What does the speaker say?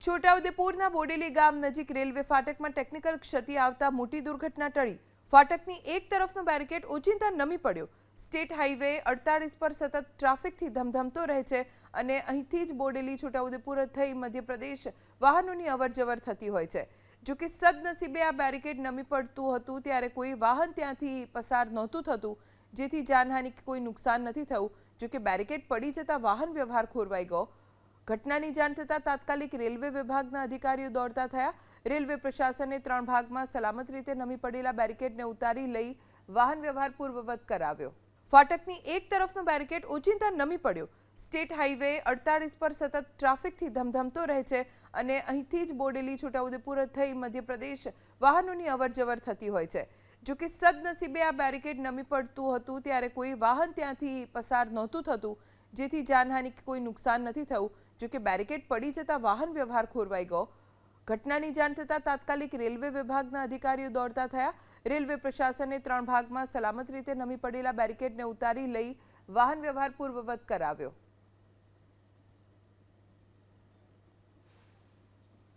છોટાઉદેપુરના બોડેલી ગામ નજીક railway ફાટકમાં technical ક્ષતિ આવતા મોટી દુર્ઘટના ટળી। ફાટકની એક તરફનો બેરિકેડ ઓચિંતા નમી પડ્યો। સ્ટેટ હાઈવે 48 પર સતત ટ્રાફિકથી ધમધમતો રહે છે અને અહીંથી જ બોડેલી છોટાઉદેપુર થઈ મધ્યપ્રદેશ વાહનોની અવરજવર થતી હોય છે। જો કે સદનસીબે આ બેરિકેડ નમી પડતું હતું ત્યારે કોઈ વાહન ત્યાંથી પસાર નહોતું થતું, જેથી જાનહાનિ કે કોઈ નુકસાન નથી થયું। જો કે બેરિકેડ પડી જતા વાહન વ્યવહાર ખોરવાઈ ગયો। ઘટનાની જાણ થતાં તાત્કાલિક રેલવે વિભાગના અધિકારીઓ દોડતા થયા। રેલવે પ્રશાસને 3 ભાગમાં સલામત રીતે નમી પડેલા બેરિકેડને ઉતારી લઈ વાહન વ્યવહાર પૂર્વવત કરાવ્યો। ફાટકની એક તરફનો બેરિકેડ ઓચિંતા નમી પડ્યો। સ્ટેટ હાઈવે 48 પર સતત ટ્રાફિકથી ધમધમતો રહે છે અને અહીંથી જ બોડેલી છોટાઉદેપુર થઈ મધ્યપ્રદેશ વાહનોની અવરજવર થતી હોય છે। જો કે બેરિકેડ પડી જતા વાહન વ્યવહાર ખોરવાઈ ગયો। ઘટનાની જાણ થતાં તાત્કાલિક રેલવે વિભાગના અધિકારીઓ દોડતા થયા। રેલવે પ્રશાસને 3 ભાગમાં ફાટકની એક તરફનો બેરિકેડ ઓચિંતા નમી પડ્યો। સ્ટેટ હાઈવે 48 પર સતત ટ્રાફિકથી ધમધમતો રહે છે અને અહીંથી જ બોડેલી છોટાઉદેપુર થઈ મધ્યપ્રદેશ વાહનોની અવરજવર થતી હોય છે। જો કે સદનસીબે આ બેરિકેડ નમી પડતું હતું ત્યારે કોઈ વાહન ત્યાંથી પસાર નહોતું થતું, જેથી જાનહાનિ કે કોઈ નુકસાન નથી થયું। જો કે બેરિકેડ પડી જતા વાહન વ્યવહાર ખોરવાઈ ગયો। ઘટનાની જાણ થતાં તાત્કાલિક રેલવે વિભાગના અધિકારીઓ દોડતા થયા। રેલવે પ્રશાસને 3 ભાગમાં સલામત રીતે નમી પડેલા બેરિકેડને ઉતારી લઈ વાહન વ્યવહાર પૂર્વવત કરાવ્યો।